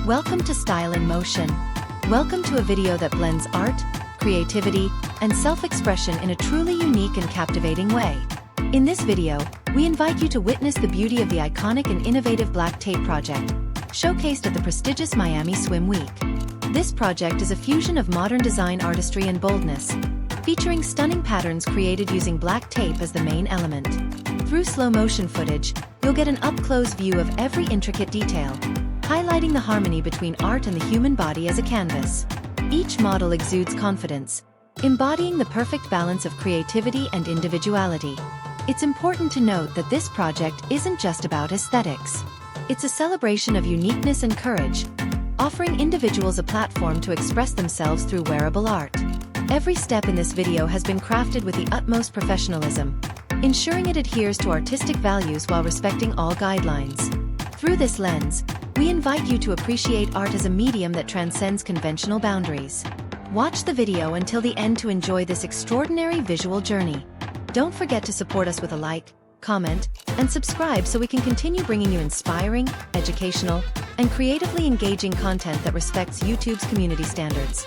Welcome to Style in Motion. Welcome to a video that blends art, creativity, and self-expression in a truly unique and captivating way. In this video, we invite you to witness the beauty of the iconic and innovative black tape project, showcased at the prestigious Miami Swim Week. This project is a fusion of modern design artistry and boldness, featuring stunning patterns created using black tape as the main element. Through slow-motion footage, you'll get an up-close view of every intricate detail, highlighting the harmony between art and the human body as a canvas. Each model exudes confidence, embodying the perfect balance of creativity and individuality. It's important to note that this project isn't just about aesthetics. It's a celebration of uniqueness and courage, offering individuals a platform to express themselves through wearable art. Every step in this video has been crafted with the utmost professionalism, ensuring it adheres to artistic values while respecting all guidelines. Through this lens, we invite you to appreciate art as a medium that transcends conventional boundaries. Watch the video until the end to enjoy this extraordinary visual journey. Don't forget to support us with a like, comment, and subscribe so we can continue bringing you inspiring, educational, and creatively engaging content that respects YouTube's community standards.